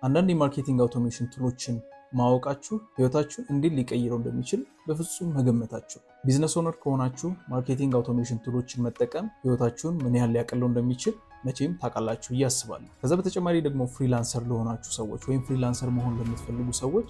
አንዳንድ የማርኬቲንግ አውቶሜሽን ቱሎችን ማወቃችሁ ህይወታችሁን እንዴት ሊቀይረው እንደሚችል በፍጹም መገመታችሁ። ቢዝነስ ኦነር ከሆናችሁ ማርኬቲንግ አውቶሜሽን ቱሎችን መጠቀም ህይወታችሁን ምን ያህል ሊያቀለው እንደሚችል መቼም ታውቃላችሁ ብዬ አስባለሁ። ከዛ በተጨማሪ ደግሞ ፍሪላንሰር ለሆናችሁ ሰዎች ወይም ፍሪላንሰር መሆን ለምትፈልጉ ሰዎች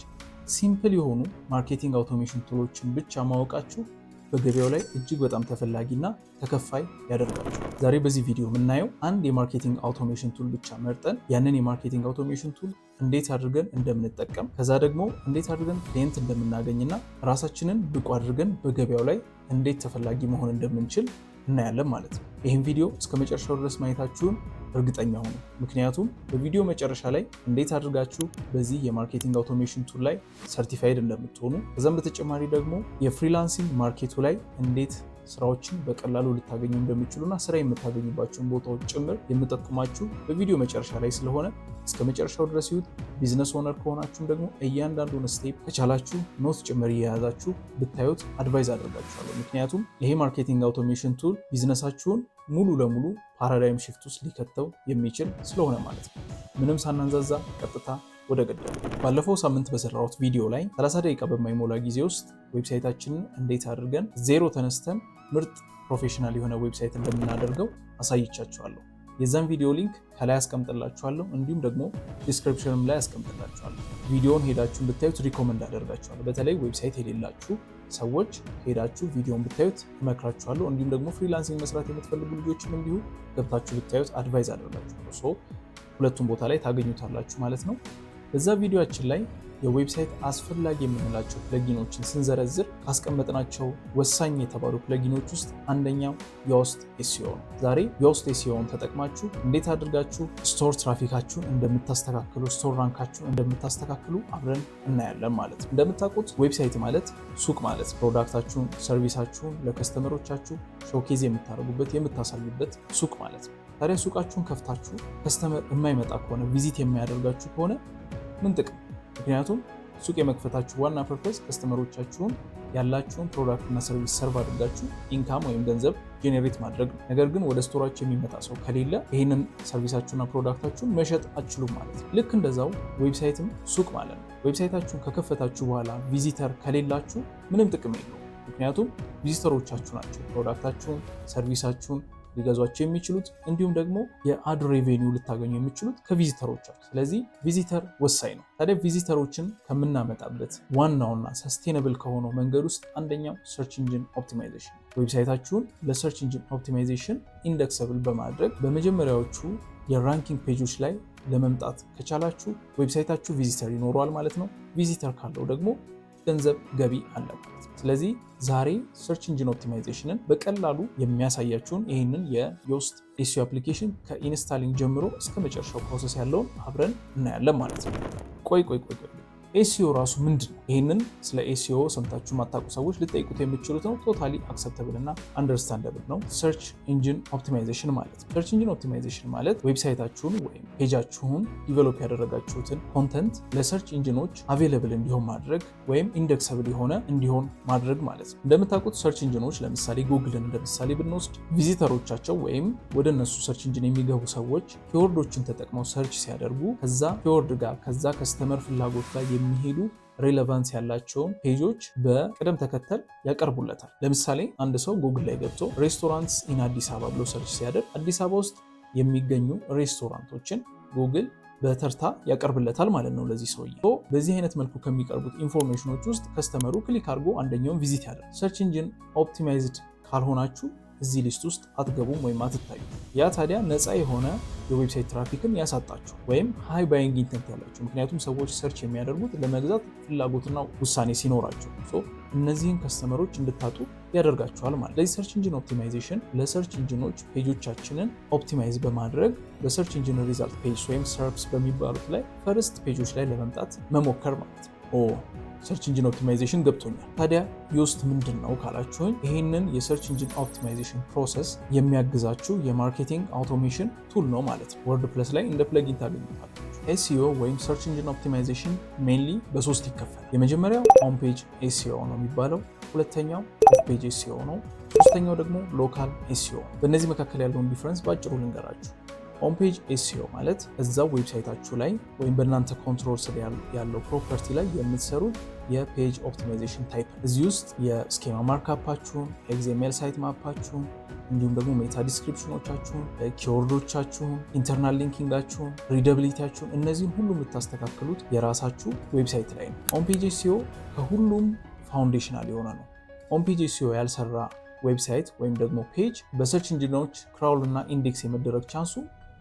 ሲምፕል የሆኑ ማርኬቲንግ አውቶሜሽን ቱሎችን ብቻ ማወቃችሁ በገበያው ላይ እጅግ በጣም ተፈላጊና ተከፋይ ያደርጋችሁ። ዛሬ በዚህ ቪዲዮ የምናየው አንድ የማርኬቲንግ አውቶሜሽን ቱል ብቻ መርጠን ያንን የማርኬቲንግ አውቶሜሽን ቱል እንዴት አድርገን እንደምንጠቀም ከዛ ደግሞ እንዴት አድርገን ክሊየንት እንደምናገኝና ራሳችንን ብቁ አድርገን በገበያው ላይ እንዴት ተፈላጊ መሆን እንደምንችል እናያለን ማለት ነው። ይህን ቪዲዮ እስከ መጨረሻው ድረስ ማየታችሁን እርግጠኛ ሁኑ። ምክንያቱም በቪዲዮ መጨረሻ ላይ እንዴት አድርጋችሁ በዚህ የማርኬቲንግ አውቶሜሽን ቱል ላይ ሰርቲፋይድ እንደምትሆኑ ከዛም በተጨማሪ ደግሞ የፍሪላንሲንግ ማርኬቱ ላይ እንዴት ስራዎችን በቀላሉ ልታገኙ እንደሚችሉና ስራ የምታገኙባቸውን ቦታዎች ጭምር የምጠቁማችሁ በቪዲዮ መጨረሻ ላይ ስለሆነ እስከ መጨረሻው ድረስ ይሁት። ቢዝነስ ኦነር ከሆናችሁም ደግሞ እያንዳንዱን ስቴፕ ከቻላችሁ ኖት ጭምር እየያዛችሁ ብታዩት አድቫይዝ አደርጋችኋለሁ። ምክንያቱም ይሄ ማርኬቲንግ አውቶሜሽን ቱል ቢዝነሳችሁን ሙሉ ለሙሉ ፓራዳይም ሽፍት ውስጥ ሊከተው የሚችል ስለሆነ ማለት ነው። ምንም ሳናንዛዛ ቀጥታ ወደ ገደሉ። ባለፈው ሳምንት በሰራሁት ቪዲዮ ላይ 30 ደቂቃ በማይሞላ ጊዜ ውስጥ ዌብሳይታችንን እንዴት አድርገን ዜሮ ተነስተን ምርጥ ፕሮፌሽናል የሆነ ዌብሳይት እንደምናደርገው አሳይቻችኋለሁ። የዛን ቪዲዮ ሊንክ ከላይ አስቀምጥላችኋለሁ፣ እንዲሁም ደግሞ ዲስክሪፕሽንም ላይ አስቀምጥላችኋለሁ። ቪዲዮውን ሄዳችሁ ብታዩት ሪኮመንድ አደርጋችኋለሁ። በተለይ ዌብሳይት የሌላችሁ ሰዎች ሄዳችሁ ቪዲዮውን ብታዩት እመክራችኋለሁ። እንዲሁም ደግሞ ፍሪላንሲንግ መስራት የምትፈልጉ ልጆችም እንዲሁ ገብታችሁ ብታዩት አድቫይዝ አደርጋችኋለሁ። ሁለቱም ቦታ ላይ ታገኙታላችሁ ማለት ነው። በዛ ቪዲዮአችን ላይ የዌብሳይት አስፈላጊ የምንላቸው ፕለጊኖችን ስንዘረዝር ካስቀመጥናቸው ወሳኝ የተባሉ ፕለጊኖች ውስጥ አንደኛው የውስጥ ኤስኢኦ ነው። ዛሬ የውስጥ ኤስኢኦን ተጠቅማችሁ እንዴት አድርጋችሁ ስቶር ትራፊካችሁን እንደምታስተካክሉ፣ ስቶር ራንካችሁን እንደምታስተካክሉ አብረን እናያለን ማለት ነው። እንደምታውቁት ዌብሳይት ማለት ሱቅ ማለት ፕሮዳክታችሁን፣ ሰርቪሳችሁን ለከስተመሮቻችሁ ሾኬዝ የምታደርጉበት የምታሳዩበት ሱቅ ማለት ነው። ታዲያ ሱቃችሁን ከፍታችሁ ከስተመር የማይመጣ ከሆነ ቪዚት የማያደርጋችሁ ከሆነ ምን ጥቅም? ምክንያቱም ሱቅ የመክፈታችሁ ዋና ፐርፐስ ከስተመሮቻችሁን ያላችሁን ፕሮዳክት እና ሰርቪስ ሰርቭ አድርጋችሁ ኢንካም ወይም ገንዘብ ጄኔሬት ማድረግ ነው። ነገር ግን ወደ ስቶራችሁ የሚመጣ ሰው ከሌለ ይህንን ሰርቪሳችሁና ፕሮዳክታችሁን መሸጥ አትችሉም ማለት ነው። ልክ እንደዛው ዌብሳይትም ሱቅ ማለት ነው። ዌብሳይታችሁን ከከፈታችሁ በኋላ ቪዚተር ከሌላችሁ ምንም ጥቅም የለውም። ምክንያቱም ቪዚተሮቻችሁ ናቸው ፕሮዳክታችሁን፣ ሰርቪሳችሁን ሊገዟቸው የሚችሉት እንዲሁም ደግሞ የአድ ሬቬኒው ልታገኙ የሚችሉት ከቪዚተሮቻችሁ። ስለዚህ ቪዚተር ወሳኝ ነው። ታዲያ ቪዚተሮችን ከምናመጣበት ዋናውና ሰስቴነብል ከሆነው መንገድ ውስጥ አንደኛው ሰርች ኢንጂን ኦፕቲማይዜሽን። ዌብሳይታችሁን ለሰርች ኢንጂን ኦፕቲማይዜሽን ኢንደክሰብል በማድረግ በመጀመሪያዎቹ የራንኪንግ ፔጆች ላይ ለመምጣት ከቻላችሁ ዌብሳይታችሁ ቪዚተር ይኖረዋል ማለት ነው። ቪዚተር ካለው ደግሞ ገንዘብ ገቢ አለ ማለት ነው። ስለዚህ ዛሬ ሰርች ኢንጂን ኦፕቲማይዜሽንን በቀላሉ የሚያሳያችሁን ይህንን የዮስት ኤስኢኦ አፕሊኬሽን ከኢንስታሊንግ ጀምሮ እስከ መጨረሻው ፕሮሰስ ያለውን አብረን እናያለን ማለት ነው። ቆይ ኤስኢኦ ራሱ ምንድን ነው? ይህንን ስለ ኤስኢኦ ሰምታችሁ ማታውቁ ሰዎች ልጠይቁት የምትችሉት ነው። ቶታሊ አክሰፕተብል እና አንደርስታንደብል ነው። ሰርች ኢንጂን ኦፕቲማይዜሽን ማለት ነው። ሰርች ኢንጂን ኦፕቲማይዜሽን ማለት ዌብሳይታችሁን ወይም ፔጃችሁን ዲቨሎፕ ያደረጋችሁትን ኮንተንት ለሰርች ኢንጂኖች አቬለብል እንዲሆን ማድረግ ወይም ኢንደክሰብል የሆነ እንዲሆን ማድረግ ማለት ነው። እንደምታውቁት ሰርች ኢንጂኖች ለምሳሌ ጉግልን እንደምሳሌ ብንወስድ ቪዚተሮቻቸው ወይም ወደ እነሱ ሰርች ኢንጂን የሚገቡ ሰዎች ኪወርዶችን ተጠቅመው ሰርች ሲያደርጉ ከዛ ኪወርድ ጋር ከዛ ከስተመር ፍላጎት ላይ የሚሄዱ ሬሌቫንስ ያላቸውን ፔጆች በቅደም ተከተል ያቀርቡለታል። ለምሳሌ አንድ ሰው ጉግል ላይ ገብቶ ሬስቶራንትስ ኢን አዲስ አበባ ብሎ ሰርች ሲያደርግ አዲስ አበባ ውስጥ የሚገኙ ሬስቶራንቶችን ጉግል በተርታ ያቀርብለታል ማለት ነው ለዚህ ሰውዬ። በዚህ አይነት መልኩ ከሚቀርቡት ኢንፎርሜሽኖች ውስጥ ከስተመሩ ክሊክ አድርጎ አንደኛውን ቪዚት ያደርግ። ሰርች ኢንጂን ኦፕቲማይዝድ ካልሆናችሁ እዚህ ሊስት ውስጥ አትገቡም ወይም አትታዩ። ያ ታዲያ ነፃ የሆነ የዌብሳይት ትራፊክን ያሳጣችሁ ወይም ሃይ ባይንግ ኢንተንት ያላችሁ። ምክንያቱም ሰዎች ሰርች የሚያደርጉት ለመግዛት ፍላጎትና ውሳኔ ሲኖራቸው እነዚህን ከስተመሮች እንድታጡ ያደርጋችኋል ማለት። ለዚህ ሰርች ኢንጂን ኦፕቲማይዜሽን ለሰርች ኢንጂኖች ፔጆቻችንን ኦፕቲማይዝ በማድረግ በሰርች ኢንጂን ሪዛልት ፔጅ ወይም ሰርፕስ በሚባሉት ላይ ፈርስት ፔጆች ላይ ለመምጣት መሞከር ማለት ነው። ሰርች ኢንጂን ኦፕቲማይዜሽን ገብቶኛል። ታዲያ ዮስት ምንድን ነው ካላችሁኝ፣ ይህንን የሰርች ኢንጂን ኦፕቲማይዜሽን ፕሮሰስ የሚያግዛችሁ የማርኬቲንግ አውቶሜሽን ቱል ነው ማለት ነው። ወርድፕለስ ላይ እንደ ፕለጊን ታገኙታላችሁ። ኤስኢኦ ወይም ሰርች ኢንጂን ኦፕቲማይዜሽን ሜንሊ በሶስት ይከፈላል። የመጀመሪያው ሆም ፔጅ ኤስኢኦ ነው የሚባለው፣ ሁለተኛው ኦፍ ፔጅ ኤስኢኦ ነው፣ ሶስተኛው ደግሞ ሎካል ኤስኢኦ። በእነዚህ መካከል ያለውን ዲፍረንስ በአጭሩ ልንገራችሁ። ሆም ፔጅ ኤስኢኦ ማለት እዛው ዌብሳይታችሁ ላይ ወይም በእናንተ ኮንትሮል ስር ያለው ፕሮፐርቲ ላይ የምትሰሩት የፔጅ ኦፕቲማይዜሽን ታይፕ። እዚህ ውስጥ የስኬማ ማርካፓችሁን፣ ኤግዜሜል ሳይት ማፓችሁን፣ እንዲሁም ደግሞ ሜታ ዲስክሪፕሽኖቻችሁን፣ ኪወርዶቻችሁን፣ ኢንተርናል ሊንኪንጋችሁን፣ ሪደብሊቲያችሁን እነዚህን ሁሉ የምታስተካክሉት የራሳችሁ ዌብሳይት ላይ ነው። ሆም ፔጅ ኤስኢኦ ከሁሉም ፋውንዴሽናል የሆነ ነው። ሆም ፔጅ ኤስኢኦ ያልሰራ ዌብሳይት ወይም ደግሞ ፔጅ በሰርች ኢንጂኖች ክራውል እና ኢንዴክስ የመደረግ ቻንሱ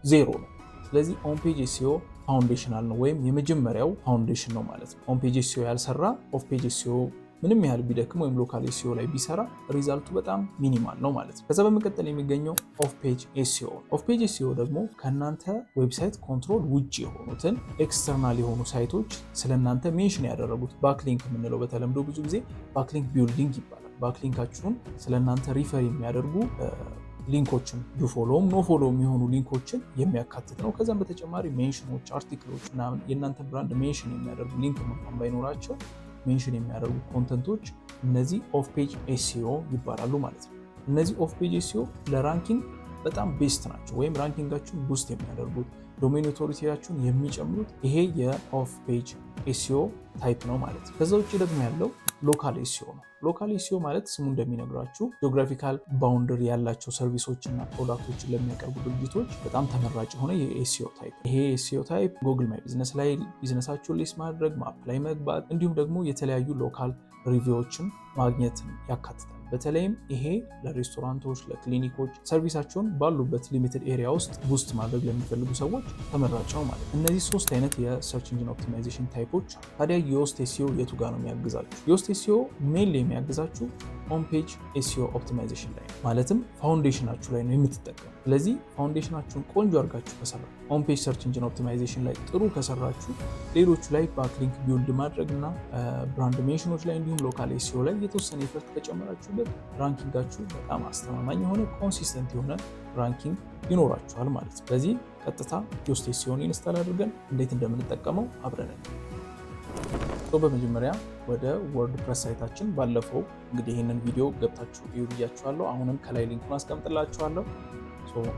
ዜሮ ነው። ስለዚህ ሆም ፔጅ ኤስኢኦ ፋውንዴሽናል ነው ወይም የመጀመሪያው ፋውንዴሽን ነው ማለት ነው። ሆም ፔጅ ኤስኢኦ ያልሰራ ኦፍ ፔጅ ኤስኢኦ ምንም ያህል ቢደክም ወይም ሎካል ኤስኢኦ ላይ ቢሰራ ሪዛልቱ በጣም ሚኒማል ነው ማለት ነው። ከዛ በመቀጠል የሚገኘው ኦፍ ፔጅ ኤስኢኦ። ኦፍ ፔጅ ኤስኢኦ ደግሞ ከእናንተ ዌብሳይት ኮንትሮል ውጭ የሆኑትን ኤክስተርናል የሆኑ ሳይቶች ስለእናንተ ሜንሽን ያደረጉት ባክሊንክ የምንለው በተለምዶ ብዙ ጊዜ ባክሊንክ ቢልዲንግ ይባላል። ባክሊንካችሁን ስለእናንተ ሪፈር የሚያደርጉ ሊንኮችን ዩፎሎም ኖፎሎ የሚሆኑ ሊንኮችን የሚያካትት ነው። ከዛም በተጨማሪ ሜንሽኖች፣ አርቲክሎች እና የእናንተ ብራንድ ሜንሽን የሚያደርጉ ሊንክ እንኳን ባይኖራቸው ሜንሽን የሚያደርጉ ኮንተንቶች እነዚህ ኦፍ ፔጅ ኤስኢኦ ይባላሉ ማለት ነው። እነዚህ ኦፍ ፔጅ ኤስኢኦ ለራንኪንግ በጣም ቤስት ናቸው ወይም ራንኪንጋችሁን ቡስት የሚያደርጉት ዶሜን ኦቶሪቲያችሁን የሚጨምሩት ይሄ የኦፍ ፔጅ ኤስኢኦ ታይፕ ነው ማለት ነው። ከዛ ውጭ ደግሞ ያለው ሎካል ኤስኢኦ ነው። ሎካል ኤስኢኦ ማለት ስሙ እንደሚነግራችሁ ጂኦግራፊካል ባውንደሪ ያላቸው ሰርቪሶችና ፕሮዳክቶችን ለሚያቀርቡ ድርጅቶች በጣም ተመራጭ የሆነ የኤስኢኦ ታይፕ። ይሄ ኤስኢኦ ታይፕ ጉግል ማይ ቢዝነስ ላይ ቢዝነሳችሁን ሊስት ማድረግ፣ ማፕ ላይ መግባት እንዲሁም ደግሞ የተለያዩ ሎካል ሪቪዎችን ማግኘትን ያካትታል። በተለይም ይሄ ለሬስቶራንቶች፣ ለክሊኒኮች ሰርቪሳቸውን ባሉበት ሊሚትድ ኤሪያ ውስጥ ቡስት ማድረግ ለሚፈልጉ ሰዎች ተመራጭ ነው ማለት ነው። እነዚህ ሶስት አይነት የሰርች ኢንጂን ኦፕቲማይዜሽን ታይፖች። ታዲያ የዮስት ኤስኢኦ የቱ ጋር ነው የሚያግዛችሁ? የዮስት ኤስኢኦ ሜንሊ የሚያግዛችሁ ሆም ፔጅ ኤስኢኦ ኦፕቲማይዜሽን ላይ ማለትም ፋውንዴሽናችሁ ላይ ነው የምትጠቀሙ። ስለዚህ ፋውንዴሽናችሁን ቆንጆ አድርጋችሁ ከሰራ ሆም ፔጅ ሰርች ኢንጂን ኦፕቲማይዜሽን ላይ ጥሩ ከሰራችሁ ሌሎቹ ላይ ባክሊንክ ቢውልድ ማድረግ እና ብራንድ ሜንሽኖች ላይ እንዲሁም ሎካል ኤስኢኦ ላይ የተወሰነ ኤፈርት ከጨመራችሁበት ራንኪንጋችሁ በጣም አስተማማኝ የሆነ ኮንሲስተንት የሆነ ራንኪንግ ይኖራችኋል ማለት ነው። ስለዚህ ቀጥታ ዮስት ኤስኢኦን ኢንስታል አድርገን እንዴት እንደምንጠቀመው አብረን በመጀመሪያ ወደ ወርድፕረስ ሳይታችን ባለፈው እንግዲህ ይህንን ቪዲዮ ገብታችሁ እዩ ብያችኋለሁ። አሁንም ከላይ ሊንኩን አስቀምጥላችኋለሁ።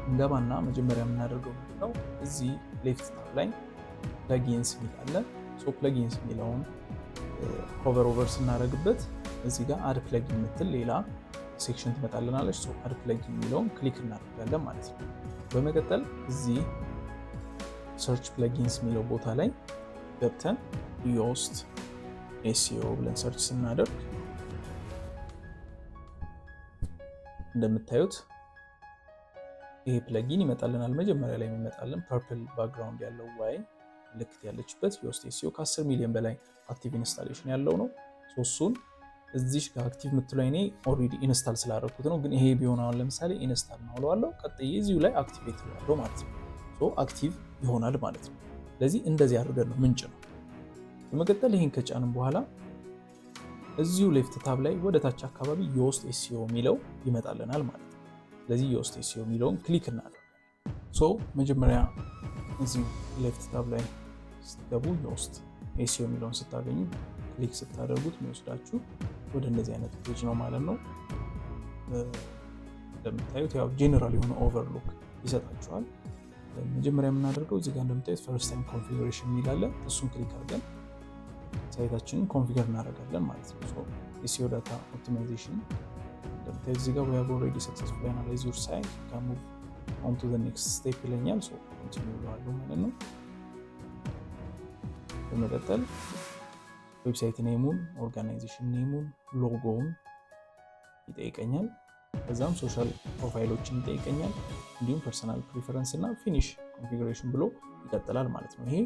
እንገባና መጀመሪያ የምናደርገው ምንድነው እዚህ ሌፍት ታብ ላይ ፕለጊንስ የሚል አለ። ፕለጊንስ የሚለውን ሆቨር ኦቨር ስናደርግበት እዚህ ጋር አድ ፕለጊን የምትል ሌላ ሴክሽን ትመጣልናለች። አድ ፕለጊን የሚለውን ክሊክ እናደርጋለን ማለት ነው። በመቀጠል እዚህ ሰርች ፕለጊንስ የሚለው ቦታ ላይ ገብተን ዮስት ኤስኢኦ ብለን ሰርች ስናደርግ እንደምታዩት ይሄ ፕለጊን ይመጣልናል። መጀመሪያ ላይ የሚመጣልን ፐርፕል ባክግራውንድ ያለው ዋይ ምልክት ያለችበት ዮስት ኤስኢኦ ከ10 ሚሊዮን በላይ አክቲቭ ኢንስታሌሽን ያለው ነው። እሱን እዚሽ ጋር አክቲቭ የምትለው እኔ ኦልሬዲ ኢንስታል ስላደረኩት ነው። ግን ይሄ ቢሆን አሁን ለምሳሌ ኢንስታል ነው እለዋለሁ፣ ቀጥዬ እዚሁ ላይ አክቲቬት እለዋለሁ ማለት ነው። አክቲቭ ይሆናል ማለት ነው። ስለዚህ እንደዚህ አድርገን ነው ምንጭ ነው። በመቀጠል ይህን ከጫንም በኋላ እዚሁ ሌፍት ታብ ላይ ወደ ታች አካባቢ ዮስት ኤስኢኦ የሚለው ይመጣልናል ማለት ነው። ስለዚህ ዮስት ኤስኢኦ የሚለውን ክሊክ እናደርጋለን። መጀመሪያ እዚሁ ሌፍት ታብ ላይ ስትገቡ ዮስት ኤስኢኦ የሚለውን ስታገኙ ክሊክ ስታደርጉት የሚወስዳችሁ ወደ እንደዚህ አይነት ፔጅ ነው ማለት ነው። እንደምታዩት ያው ጄኔራል የሆነ ኦቨርሎክ ይሰጣችኋል። መጀመሪያ የምናደርገው እዚህ ጋር እንደምታዩት ፈርስት ታይም ኮንፊግሬሽን የሚላለ እሱን ክሊክ አድርገን ሳይታችንን ኮንፊገር እናደርጋለን ማለት ነው። ኤስኢኦ ዳታ ኦፕቲማይዜሽን እንደምታዩት እዚህ ጋር we have already successfully analyzed your site, you can move on to the next step ይለኛል። ኮንቲኒው እለዋለሁ ማለት ነው። በመቀጠል ዌብሳይት ኔሙን፣ ኦርጋናይዜሽን ኔሙን፣ ሎጎውን ይጠይቀኛል። ከዛም ሶሻል ፕሮፋይሎችን ይጠይቀኛል። እንዲሁም ፐርሰናል ፕሪፈረንስ እና ፊኒሽ ኮንፊግሬሽን ብሎ ይቀጥላል ማለት ነው። ይሄ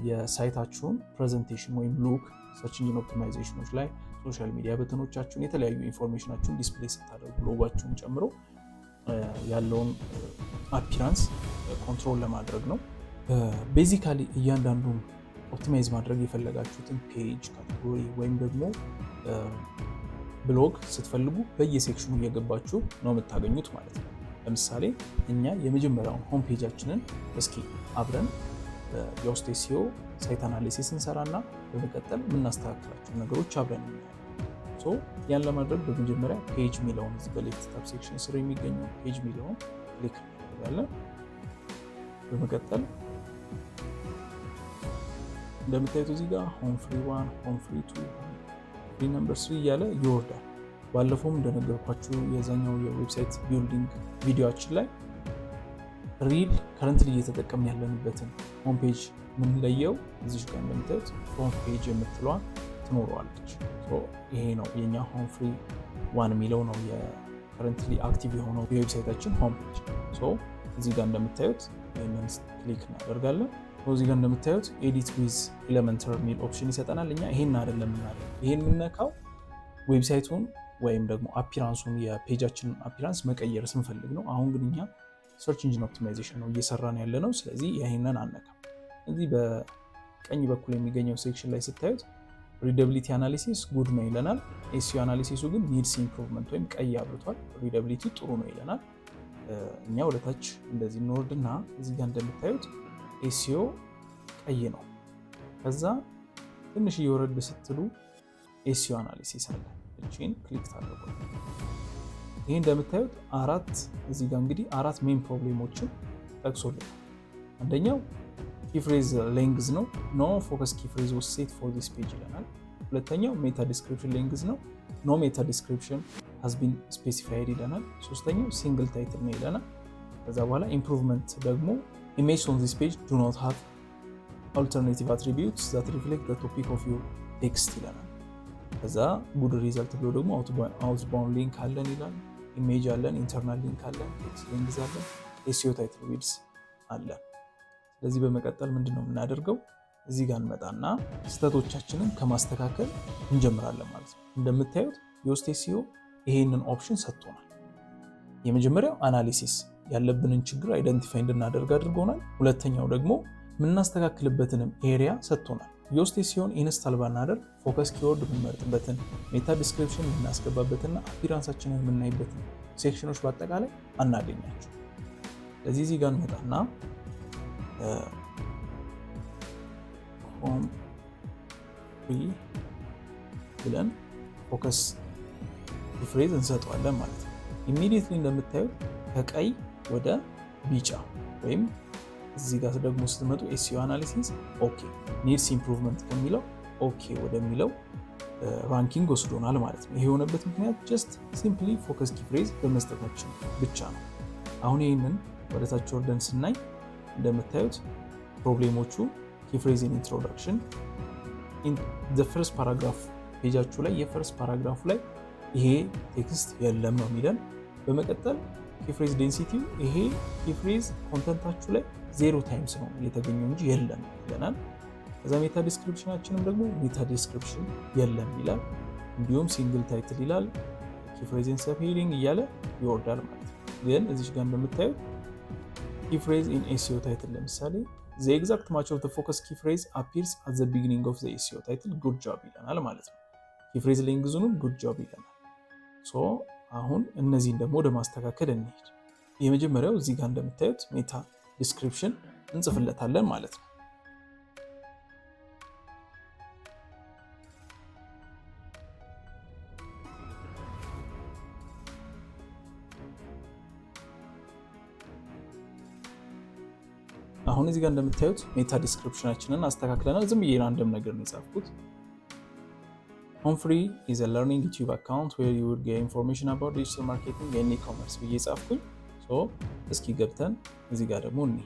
የሳይታችሁን ፕሬዘንቴሽን ወይም ሉክ ሰርች ኢንጂን ኦፕቲማይዜሽኖች ላይ ሶሻል ሚዲያ በተኖቻችሁን የተለያዩ ኢንፎርሜሽናችሁን ዲስፕሌይ ስታደርጉ ሎጓችሁን ጨምሮ ያለውን አፒራንስ ኮንትሮል ለማድረግ ነው። ቤዚካሊ እያንዳንዱን ኦፕቲማይዝ ማድረግ የፈለጋችሁትን ፔጅ ካቴጎሪ ወይም ደግሞ ብሎግ ስትፈልጉ በየሴክሽኑ እየገባችሁ ነው የምታገኙት ማለት ነው። ለምሳሌ እኛ የመጀመሪያውን ሆም ፔጃችንን እስኪ አብረን ዮስት ኤስኢኦ ሳይት አናሊሲስ እንሰራና በመቀጠል የምናስተካክላቸው ነገሮች አብረን እናያለን። ያን ለማድረግ በመጀመሪያ ፔጅ ሚለውን በሌፍት ታብ ሴክሽን ስር የሚገኘው ፔጅ ሚለውን ክሊክ እናደርጋለን። በመቀጠል እንደምታዩት እዚህ ጋር ሆም ፍሪ 1 ሆም ፍሪ 2 ፍሪ ነምበር 3 እያለ ይወርዳል። ባለፈውም እንደነገርኳችሁ የዛኛው የዌብሳይት ቢልዲንግ ቪዲዮአችን ላይ ሪል ከረንትሊ እየተጠቀምን ያለንበትን ሆም ፔጅ የምንለየው እዚህ ጋር እንደምታዩት ፍሮንት ፔጅ የምትለዋ ትኖረዋለች። ይሄ ነው የኛ ሆም ፍሪ 1 የሚለው ነው የከረንትሊ አክቲቭ የሆነው የዌብሳይታችን ሆም ፔጅ። እዚህ ጋር እንደምታዩት ይህንን ክሊክ እናደርጋለን። እዚህ ጋር እንደምታዩት ኤዲት ዊዝ ኤሌመንተር የሚል ኦፕሽን ይሰጠናል። እኛ ይሄን አይደለም የምናደርገው፣ ይሄን የምንነካው ዌብሳይቱን ወይም ደግሞ አፒራንሱን የፔጃችንን አፒራንስ መቀየር ስንፈልግ ነው። አሁን ግን እኛ ሰርች ኢንጂን ኦፕቲማይዜሽን ነው እየሰራን ያለ ነው። ስለዚህ ይሄንን አነካም። እዚህ በቀኝ በኩል የሚገኘው ሴክሽን ላይ ስታዩት ሪደብሊቲ አናሊሲስ ጉድ ነው ይለናል። ኤስኢኦ አናሊሲሱ ግን ኒድስ ኢምፕሩቭመንት ወይም ቀይ አብርቷል። ሪደብሊቲ ጥሩ ነው ይለናል። እኛ ወደታች እንደዚህ እንወርድና እዚህ ጋር እንደምታዩት ኤስኢኦ ቀይ ነው። ከዛ ትንሽ እየወረድ ስትሉ ኤስኢኦ አናሊሲስ አለ። እቺን ክሊክ ታደርጉ። ይሄ እንደምታዩት እዚህ ጋር እንግዲህ 4 ሜን ፕሮብሌሞችን ጠቅሶልናል። አንደኛው ኪፍሬዝ ሌንግዝ ነው። ኖ ፎከስ ኪፍሬዝ was set for this page ይለናል። ሁለተኛው ሜታ ዲስክሪፕሽን ሌንግዝ ነው። ኖ ሜታ ዲስክሪፕሽን has been specified ይለናል። ሶስተኛው ሲንግል ታይትል ነው ይለናል። ከዛ በኋላ ኢምፕሩቭመንት ደግሞ images on this page do not have alternative attributes that reflect the topic of your text ይለናል። ከዛ ጉድ ሪዛልት ብሎ ደግሞ አውትባውንድ ሊንክ አለን ይላል። ኢሜጅ አለን፣ ኢንተርናል ሊንክ አለን፣ ቴክስት ሌንግዝ አለን፣ ኤስኢኦ ታይትል ዊድስ አለን። ስለዚህ በመቀጠል ምንድነው የምናደርገው? እዚህ ጋር እንመጣና ስህተቶቻችንን ከማስተካከል እንጀምራለን ማለት ነው። እንደምታዩት የውስጥ ኤስኢኦ ይሄንን ኦፕሽን ሰጥቶናል። የመጀመሪያው አናሊሲስ ያለብንን ችግር አይደንቲፋይ እንድናደርግ አድርጎናል። ሁለተኛው ደግሞ የምናስተካክልበትንም ኤሪያ ሰጥቶናል። የውስጥ ኤስኢኦን ኢንስታል ባናደርግ ፎከስ ኪወርድ የምንመርጥበትን፣ ሜታ ዲስክሪፕሽን የምናስገባበትና አፒራንሳችንን የምናይበትን ሴክሽኖች በአጠቃላይ አናገኛቸው። ስለዚህ እዚህ ጋር እንመጣና ሆም ፍሪ ብለን ፎከስ ፍሬዝ እንሰጠዋለን ማለት ነው። ኢሚዲየትሊ እንደምታዩት ከቀይ ወደ ቢጫ ወይም እዚህ ጋር ደግሞ ስትመጡ ኤስኢኦ አናሊሲስ ኦኬ ኒድስ ኢምፕሩቭመንት ከሚለው ኦኬ ወደሚለው ራንኪንግ ወስዶናል ማለት ነው። ይሄ የሆነበት ምክንያት ጀስት ሲምፕሊ ፎከስ ኪፍሬዝ በመስጠታችን ብቻ ነው። አሁን ይህንን ወደታች ወርደን ስናይ እንደምታዩት ፕሮብሌሞቹ ኪፍሬዝ ኢንትሮዳክሽን ዘ ፈርስት ፓራግራፍ ፔጃችሁ ላይ የፈርስት ፓራግራፉ ላይ ይሄ ቴክስት የለም ነው የሚለን። በመቀጠል ኪፍሬዝ ዴንሲቲው ይሄ ኪፍሬዝ ኮንተንታችሁ ላይ 0 ታይምስ ነው የተገኘው እንጂ የለም ይለናል። ከዛ ሜታ ዲስክሪፕሽናችንም ደግሞ ሜታ ዲስክሪፕሽን የለም ይላል። እንዲሁም ሲንግል ታይትል ይላል። ኪፍሬዝን ሰብ ሄዲንግ እያለ ይወርዳል ማለት ነው። ግን እዚች ጋር እንደምታዩት ኪፍሬዝ ኢን ኤስኢኦ ታይትል ለምሳሌ the exact match of the focus key phrase appears at the beginning of the SEO title good job ይለናል ማለት ነው። ኪፍሬዝ ሌንግዙንም good job ይለናል። አሁን እነዚህን ደግሞ ወደ ማስተካከል እንሄድ። የመጀመሪያው እዚህ ጋር እንደምታዩት ሜታ ዲስክሪፕሽን እንጽፍለታለን ማለት ነው። አሁን እዚህ ጋር እንደምታዩት ሜታ ዲስክሪፕሽናችንን አስተካክለናል። ዝም ብዬ ራንደም ነገር ነው የጻፍኩት። ሆም ፍሪ is a learning YouTube account where you will get information about digital marketing and e-commerce ብዬ ጻፍኩኝ። እስኪ ገብተን እዚህ ጋር ደግሞ እኔ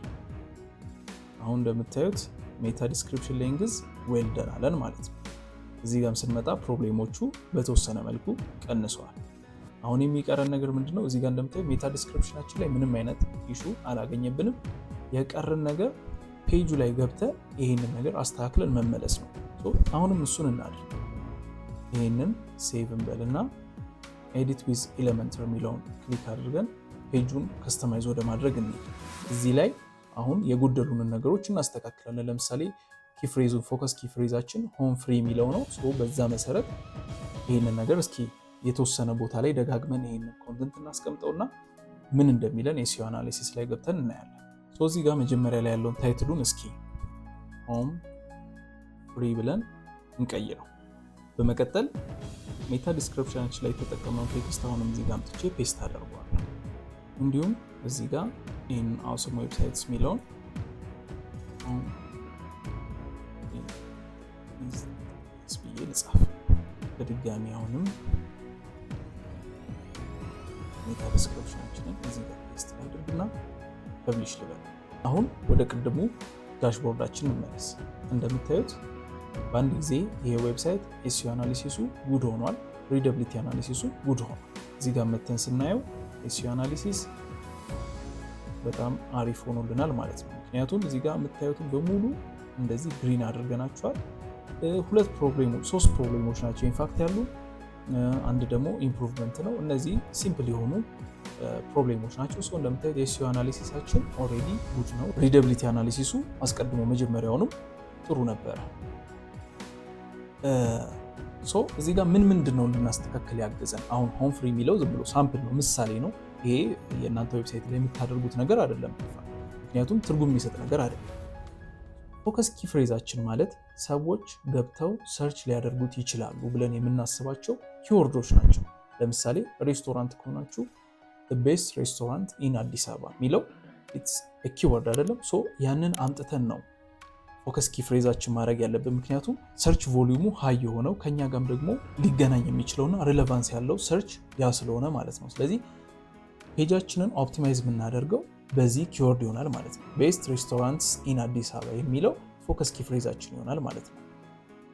አሁን እንደምታዩት ሜታ ዲስክሪፕሽን ሌንግዝ ዌል ደን አለን ማለት ነው። እዚህ ጋርም ስንመጣ ፕሮብሌሞቹ በተወሰነ መልኩ ቀንሰዋል። አሁን የሚቀረን ነገር ምንድነው? እዚህ ጋር እንደምታዩት ሜታ ዲስክሪፕሽናችን ላይ ምንም አይነት ኢሹ አላገኘብንም። የቀረን ነገር ፔጁ ላይ ገብተን ይሄንን ነገር አስተካክለን መመለስ ነው። አሁንም እሱን እናድርግ። ይሄንን ሴቭ እንበልና ኤዲት ዊዝ ኤሌመንተር የሚለውን ክሊክ አድርገን ፔጁን ከስተማይዝ ወደ ማድረግ እንሄድ። እዚህ ላይ አሁን የጎደሉንን ነገሮች እናስተካክላለን። ለምሳሌ ኪፍሬዙን ፎከስ ኪፍሬዛችን ሆም ፍሪ የሚለው ነው። በዛ መሰረት ይሄንን ነገር እስኪ የተወሰነ ቦታ ላይ ደጋግመን ይሄንን ኮንተንት እናስቀምጠውና ምን እንደሚለን ኤስኢኦ አናሊሲስ ላይ ገብተን እናያለን። እዚህ ጋር መጀመሪያ ላይ ያለውን ታይትሉን እስኪ ሆም ፍሪ ብለን እንቀይረው። በመቀጠል ሜታ ዲስክሪፕሽናችን ላይ የተጠቀመውን ቴክስት አሁንም እዚህ ጋር አምጥቼ ፔስት አደርገዋለሁ። እንዲሁም እዚህ ጋር ኢን አውሰም ዌብሳይትስ የሚለውን ብዬ ልጻፍ በድጋሚ አሁንም ሜታ ዲስክሪፕሽናችንን እዚህ ጋር ፔስት ላድርግና ፐብሊሽ ልበል። አሁን ወደ ቅድሙ ዳሽቦርዳችን እንመለስ። እንደምታዩት በአንድ ጊዜ ይሄ ዌብሳይት ኤስኢኦ አናሊሲሱ ጉድ ሆኗል፣ ሪደብሊቲ አናሊሲሱ ጉድ ሆኗል። እዚህ ጋር መተን ስናየው ኤስኢኦ አናሊሲስ በጣም አሪፍ ሆኖልናል ማለት ነው። ምክንያቱም እዚህ ጋር የምታዩትን በሙሉ እንደዚህ ግሪን አድርገናቸዋል። ሶስት ፕሮብሌሞች ናቸው ኢንፋክት ያሉ፣ አንድ ደግሞ ኢምፕሩቭመንት ነው። እነዚህ ሲምፕል የሆኑ ፕሮብሌሞች ናቸው። እንደምታዩት የኤስኢኦ አናሊሲሳችን ኦልሬዲ ጉድ ነው። ሪደብሊቲ አናሊሲሱ አስቀድሞ መጀመሪያውንም ጥሩ ነበረ። እዚህ ጋር ምንድን ነው እንድናስተካከል ያገዘን? አሁን ሆም ፍሪ የሚለው ዝም ብሎ ሳምፕል ነው፣ ምሳሌ ነው። ይሄ የእናንተ ዌብሳይት ላይ የምታደርጉት ነገር አይደለም፣ ምክንያቱም ትርጉም የሚሰጥ ነገር አይደለም። ፎከስ ኪ ፍሬዛችን ማለት ሰዎች ገብተው ሰርች ሊያደርጉት ይችላሉ ብለን የምናስባቸው ኪወርዶች ናቸው። ለምሳሌ ሬስቶራንት ከሆናችሁ ቤስት ሬስቶራንት ኢን አዲስ አበባ የሚለው ኪወርድ አይደለም። ያንን አምጥተን ነው ፎከስ ኪ ፍሬዛችን ማድረግ ያለብን። ምክንያቱም ሰርች ቮሊዩሙ ሃይ የሆነው ከኛ ጋርም ደግሞ ሊገናኝ የሚችለውና ሪሌቫንስ ያለው ሰርች ያ ስለሆነ ማለት ነው። ስለዚህ ፔጃችንን ኦፕቲማይዝ የምናደርገው በዚህ ኪወርድ ይሆናል ማለት ነው። ቤስት ሬስቶራንትስ ኢን አዲስ አበባ የሚለው ፎከስ ኪ ፍሬዛችን ይሆናል ማለት ነው።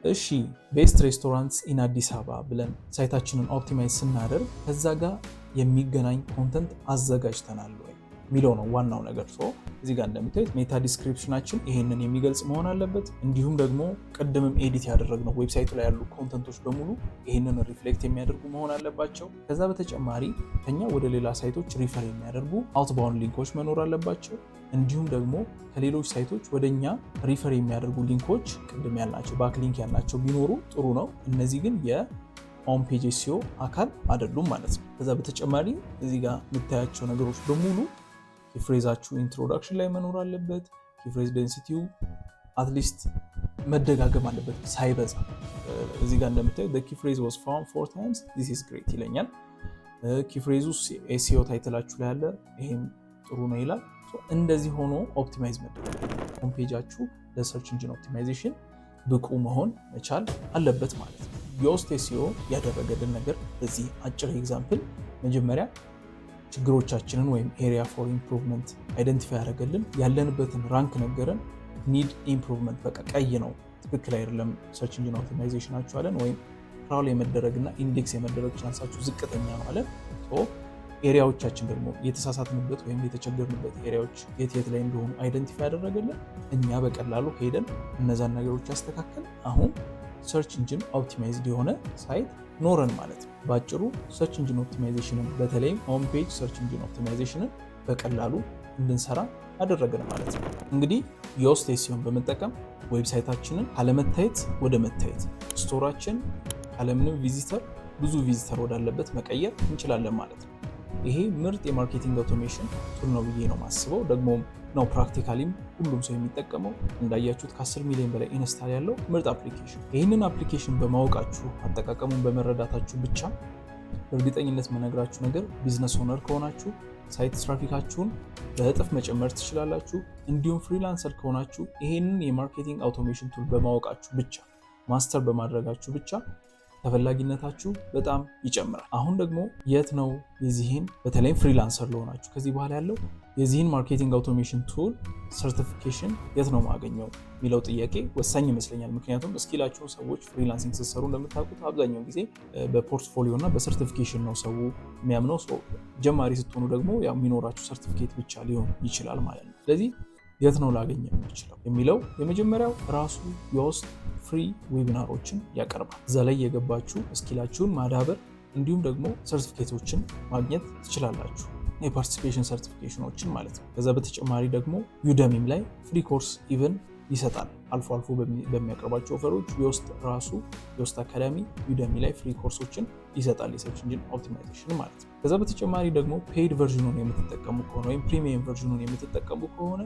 እሺ ቤስት ሬስቶራንትስ ኢን አዲስ አበባ ብለን ሳይታችንን ኦፕቲማይዝ ስናደርግ ከዛ ጋር የሚገናኝ ኮንተንት አዘጋጅተናል ወይ የሚለው ነው ዋናው ነገር። እዚህ ጋር እንደምታዩት ሜታ ዲስክሪፕሽናችን ይሄንን የሚገልጽ መሆን አለበት። እንዲሁም ደግሞ ቅድምም ኤዲት ያደረግነው ዌብሳይቱ ላይ ያሉ ኮንተንቶች በሙሉ ይሄንን ሪፍሌክት የሚያደርጉ መሆን አለባቸው። ከዛ በተጨማሪ ከኛ ወደ ሌላ ሳይቶች ሪፈር የሚያደርጉ አውትባውንድ ሊንኮች መኖር አለባቸው። እንዲሁም ደግሞ ከሌሎች ሳይቶች ወደኛ ሪፈር የሚያደርጉ ሊንኮች ቅድም ያልናቸው ባክ ሊንክ ያልናቸው ቢኖሩ ጥሩ ነው። እነዚህ ግን የሆም ፔጅ ኤስኢኦ አካል አይደሉም ማለት ነው። ከዛ በተጨማሪ እዚህ ጋር የምታያቸው ነገሮች በሙሉ ኪፍሬዛችሁ ኢንትሮዳክሽን ላይ መኖር አለበት። ኪፍሬዝ ዴንሲቲው አትሊስት መደጋገም አለበት ሳይበዛ። እዚህ ጋር እንደምታዩት the key phrase was found 4 times this is great ይለኛል። ኪፍሬዙ ኤስኢኦ ታይትላችሁ ላይ ያለ ይሄም ጥሩ ነው ይላል። እንደዚህ ሆኖ ኦፕቲማይዝ መደረግ ሆም ፔጃችሁ ለሰርች ኢንጂን ኦፕቲማይዜሽን ብቁ መሆን መቻል አለበት ማለት ነው። የውስጥ ኤስኢኦ ያደረገልን ነገር በዚህ አጭር ኤግዛምፕል መጀመሪያ ችግሮቻችንን ወይም ኤሪያ ፎር ኢምፕሩቭመንት አይደንቲፋይ ያደረገልን፣ ያለንበትን ራንክ ነገረን። ኒድ ኢምፕሩቭመንት በቃ ቀይ ነው ትክክል አይደለም ሰርች ኢንጂን ኦፕቲማይዜሽናችሁ አለን፣ ወይም ክራውል የመደረግና ኢንዴክስ የመደረግ ቻንሳችሁ ዝቅተኛ ነው አለን። ኤሪያዎቻችን ደግሞ የተሳሳትንበት ወይም የተቸገርንበት ኤሪያዎች የት ላይ እንደሆኑ አይደንቲፋይ ያደረገልን፣ እኛ በቀላሉ ሄደን እነዛን ነገሮች ያስተካከል አሁን ሰርች ኢንጂን ኦፕቲማይዝድ የሆነ ሳይት ኖረን ማለት ነው። በአጭሩ ሰርች ኢንጂን ኦፕቲማይዜሽንን በተለይም ሆም ፔጅ ሰርች ኢንጂን ኦፕቲማይዜሽንን በቀላሉ እንድንሰራ አደረገን ማለት ነው። እንግዲህ የውስጥ ኤስኢኦን በመጠቀም ዌብሳይታችንን ካለመታየት ወደ መታየት፣ ስቶራችን ካለምንም ቪዚተር ብዙ ቪዚተር ወዳለበት መቀየር እንችላለን ማለት ነው። ይሄ ምርጥ የማርኬቲንግ አውቶሜሽን ቱል ነው ብዬ ነው ማስበው። ደግሞ ነው ፕራክቲካሊም ሁሉም ሰው የሚጠቀመው። እንዳያችሁት ከ10 ሚሊዮን በላይ ኢንስታል ያለው ምርጥ አፕሊኬሽን። ይህንን አፕሊኬሽን በማወቃችሁ አጠቃቀሙን በመረዳታችሁ ብቻ በእርግጠኝነት መነግራችሁ ነገር ቢዝነስ ኦነር ከሆናችሁ ሳይት ትራፊካችሁን በእጥፍ መጨመር ትችላላችሁ። እንዲሁም ፍሪላንሰር ከሆናችሁ ይህንን የማርኬቲንግ አውቶሜሽን ቱል በማወቃችሁ ብቻ ማስተር በማድረጋችሁ ብቻ ተፈላጊነታችሁ በጣም ይጨምራል። አሁን ደግሞ የት ነው የዚህን በተለይም ፍሪላንሰር ለሆናችሁ ከዚህ በኋላ ያለው የዚህን ማርኬቲንግ አውቶሜሽን ቱል ሰርቲፊኬሽን የት ነው ማገኘው የሚለው ጥያቄ ወሳኝ ይመስለኛል። ምክንያቱም እስኪላችሁ ሰዎች ፍሪላንሲንግ ስትሰሩ እንደምታውቁት አብዛኛው ጊዜ በፖርትፎሊዮ እና በሰርቲፊኬሽን ነው ሰው የሚያምነው። ጀማሪ ስትሆኑ ደግሞ ያው የሚኖራችሁ ሰርቲፊኬት ብቻ ሊሆን ይችላል ማለት ነው። ስለዚህ የት ነው ላገኝ የምችለው የሚለው የመጀመሪያው ራሱ የውስጥ ፍሪ ዌቢናሮችን ያቀርባል። እዛ ላይ የገባችሁ ስኪላችሁን ማዳበር እንዲሁም ደግሞ ሰርቲፊኬቶችን ማግኘት ትችላላችሁ፣ የፓርቲሲፔሽን ሰርቲፊኬሽኖችን ማለት ነው። ከዛ በተጨማሪ ደግሞ ዩደሚም ላይ ፍሪ ኮርስ ኢቨን ይሰጣል። አልፎ አልፎ በሚያቀርባቸው ኦፈሮች የውስጥ አካዳሚ ዩደሚ ላይ ፍሪ ኮርሶችን ይሰጣል፣ የሰርች ኢንጂን ኦፕቲማይዜሽን ማለት ነው። ከዛ በተጨማሪ ደግሞ ፔይድ ቨርዥኑን የምትጠቀሙ ከሆነ ወይም ፕሪሚየም ቨርዥኑን የምትጠቀሙ ከሆነ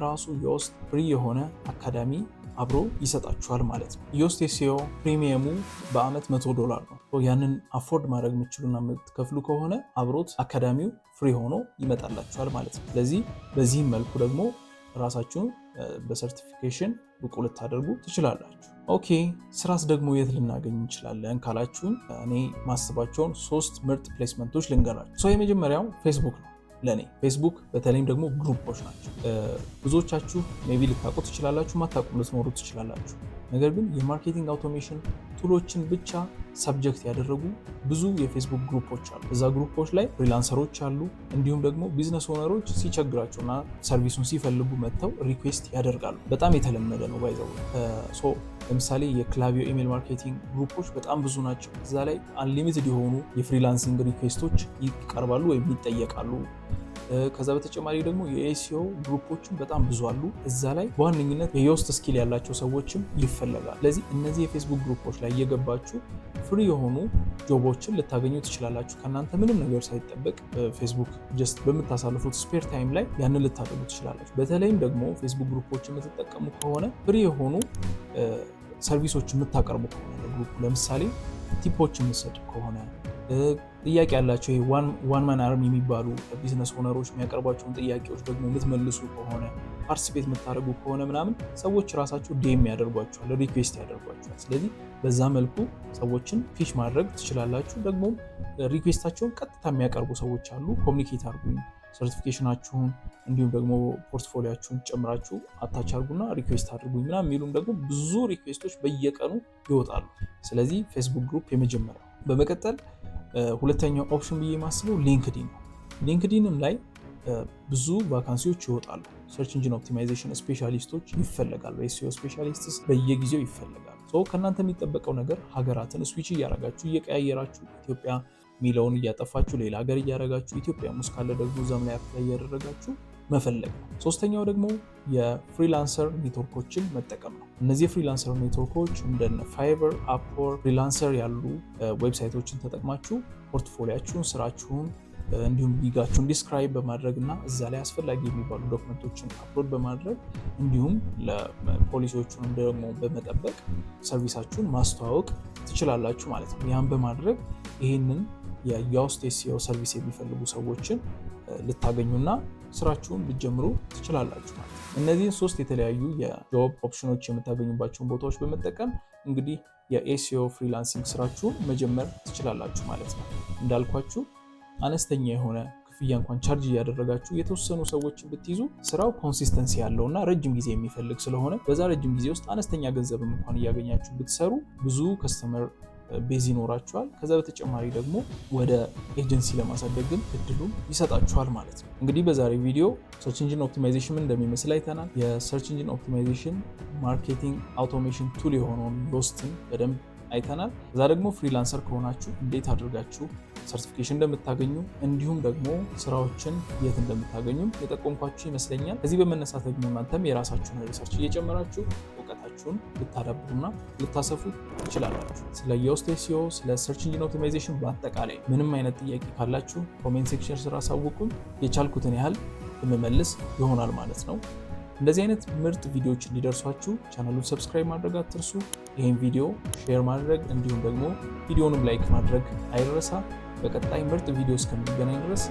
ራሱ የውስጥ ፍሪ የሆነ አካዳሚ አብሮ ይሰጣችኋል ማለት ነው። የውስጥ ኤስኢኦ ፕሪሚየሙ በአመት $100 ነው። ያንን አፎርድ ማድረግ የምትችሉና የምትከፍሉ ከሆነ አብሮት አካዳሚው ፍሪ ሆኖ ይመጣላችኋል ማለት ነው። ስለዚህ በዚህም መልኩ ደግሞ ራሳችሁን በሰርቲፊኬሽን ብቁ ልታደርጉ ትችላላችሁ። ኦኬ ስራስ ደግሞ የት ልናገኝ እንችላለን ካላችሁን እኔ ማስባቸውን 3 ምርጥ ፕሌስመንቶች ልንገራችሁ። የመጀመሪያው ፌስቡክ ነው። ለኔ ፌስቡክ በተለይም ደግሞ ግሩፖች ናቸው። ብዙዎቻችሁ ሜቢ ልታውቁ ትችላላችሁ፣ ማታውቁም ልትኖሩ ትችላላችሁ። ነገር ግን የማርኬቲንግ አውቶሜሽን ቱሎችን ብቻ ሰብጀክት ያደረጉ ብዙ የፌስቡክ ግሩፖች አሉ። እዛ ግሩፖች ላይ ፍሪላንሰሮች አሉ፣ እንዲሁም ደግሞ ቢዝነስ ኦነሮች ሲቸግራቸውና ሰርቪሱን ሲፈልጉ መጥተው ሪኩዌስት ያደርጋሉ። በጣም የተለመደ ነው ባይዘው። ለምሳሌ የክላቪዮ ኢሜል ማርኬቲንግ ግሩፖች በጣም ብዙ ናቸው። እዛ ላይ አንሊሚትድ የሆኑ የፍሪላንሲንግ ሪኩዌስቶች ይቀርባሉ ወይም ይጠየቃሉ። ከዛ በተጨማሪ ደግሞ የኤስኢኦ ግሩፖችን በጣም ብዙ አሉ። እዛ ላይ በዋነኝነት የዮስት ስኪል ያላቸው ሰዎችም ይፈለጋል። ስለዚህ እነዚህ የፌስቡክ ግሩፖች ላይ እየገባችሁ ፍሪ የሆኑ ጆቦችን ልታገኙ ትችላላችሁ። ከእናንተ ምንም ነገር ሳይጠበቅ ፌስቡክ ጀስት በምታሳልፉት ስፔር ታይም ላይ ያንን ልታገኙ ትችላላችሁ። በተለይም ደግሞ ፌስቡክ ግሩፖችን የምትጠቀሙ ከሆነ ፍሪ የሆኑ ሰርቪሶች የምታቀርቡ ከሆነ ለግሩፕ ለምሳሌ ቲፖች የምትሰጥ ከሆነ ጥያቄ ያላቸው ዋን ማን አርሚ የሚባሉ ቢዝነስ ኦነሮች የሚያቀርቧቸውን ጥያቄዎች ደግሞ የምትመልሱ ከሆነ ፓርቲሲፔት የምታደርጉ ከሆነ ምናምን ሰዎች ራሳቸው ዲኤም ያደርጓቸዋል፣ ሪኩዌስት ያደርጓቸዋል። ስለዚህ በዛ መልኩ ሰዎችን ፊች ማድረግ ትችላላችሁ። ደግሞ ሪኩዌስታቸውን ቀጥታ የሚያቀርቡ ሰዎች አሉ። ኮሚኒኬት አድርጉኝ፣ ሰርቲፊኬሽናችሁን እንዲሁም ደግሞ ፖርትፎሊያችሁን ጨምራችሁ አታች አድርጉና ሪኩዌስት አድርጉኝ ምናምን የሚሉም ደግሞ ብዙ ሪኩዌስቶች በየቀኑ ይወጣሉ። ስለዚህ ፌስቡክ ግሩፕ የመጀመሪያው። በመቀጠል ሁለተኛው ኦፕሽን ብዬ የማስበው ሊንክዲን ነው። ሊንክዲንም ላይ ብዙ ቫካንሲዎች ይወጣሉ። ሰርች ኢንጂን ኦፕቲማይዜሽን ስፔሻሊስቶች ይፈለጋሉ። ኤስኢኦ ስፔሻሊስትስ በየጊዜው ይፈለጋሉ። ከእናንተ የሚጠበቀው ነገር ሀገራትን ስዊች እያረጋችሁ እየቀያየራችሁ ኢትዮጵያ ሚለውን እያጠፋችሁ ሌላ ሀገር እያረጋችሁ ኢትዮጵያ ውስጥ ካለ ደግሞ እዛም ላይ አፕላይ እያደረጋችሁ መፈለግ ነው። ሶስተኛው ደግሞ የፍሪላንሰር ኔትወርኮችን መጠቀም ነው። እነዚህ የፍሪላንሰር ኔትወርኮች እንደነ ፋይቨር፣ አፕወር፣ ፍሪላንሰር ያሉ ዌብሳይቶችን ተጠቅማችሁ ፖርትፎሊያችሁን፣ ስራችሁን እንዲሁም ጊጋችሁን ዲስክራይብ በማድረግ እና እዛ ላይ አስፈላጊ የሚባሉ ዶክመንቶችን አፕሎድ በማድረግ እንዲሁም ለፖሊሲዎቹን ደግሞ በመጠበቅ ሰርቪሳችሁን ማስተዋወቅ ትችላላችሁ ማለት ነው። ያን በማድረግ ይህንን የዮስት ኤስኢኦ ሰርቪስ የሚፈልጉ ሰዎችን ልታገኙና ስራችሁን ልትጀምሩ ትችላላችሁ ማለት ነው። እነዚህን 3 የተለያዩ የጆብ ኦፕሽኖች የምታገኙባቸውን ቦታዎች በመጠቀም እንግዲህ የኤስኢኦ ፍሪላንሲንግ ስራችሁን መጀመር ትችላላችሁ ማለት ነው። እንዳልኳችሁ አነስተኛ የሆነ ክፍያ እንኳን ቻርጅ እያደረጋችሁ የተወሰኑ ሰዎችን ብትይዙ ስራው ኮንሲስተንሲ ያለውና ረጅም ጊዜ የሚፈልግ ስለሆነ በዛ ረጅም ጊዜ ውስጥ አነስተኛ ገንዘብም እንኳን እያገኛችሁ ብትሰሩ ብዙ ከስተመር ቤዝ ይኖራችኋል። ከዛ በተጨማሪ ደግሞ ወደ ኤጀንሲ ለማሳደግ ግን እድሉ ይሰጣችኋል ማለት ነው። እንግዲህ በዛሬ ቪዲዮ ሰርች ኢንጂን ኦፕቲማይዜሽን ምን እንደሚመስል አይተናል። የሰርች ኢንጂን ኦፕቲማይዜሽን ማርኬቲንግ አውቶሜሽን ቱል የሆነውን ዮስትን በደንብ አይተናል። እዛ ደግሞ ፍሪላንሰር ከሆናችሁ እንዴት አድርጋችሁ ሰርቲፊኬሽን እንደምታገኙ እንዲሁም ደግሞ ስራዎችን የት እንደምታገኙ የጠቆምኳችሁ ይመስለኛል። ከዚህ በመነሳት ደግሞ እናንተም የራሳችሁን ሪሰርች እየጨመራችሁ እውቀታችሁን ልታዳብሩና ልታሰፉ ትችላላችሁ። ስለ ዮስት ኤስኢኦ፣ ስለ ሰርች ኢንጂን ኦፕቲማይዜሽን በአጠቃላይ ምንም አይነት ጥያቄ ካላችሁ ኮሜንት ሴክሽን ስራ አሳውቁኝ። የቻልኩትን ያህል የምመልስ ይሆናል ማለት ነው። እንደዚህ አይነት ምርጥ ቪዲዮዎች እንዲደርሷችሁ ቻናሉን ሰብስክራይብ ማድረግ አትርሱ። ይህን ቪዲዮ ሼር ማድረግ እንዲሁም ደግሞ ቪዲዮንም ላይክ ማድረግ አይረሳ። በቀጣይ ምርጥ ቪዲዮ እስከምንገናኝ ድረስ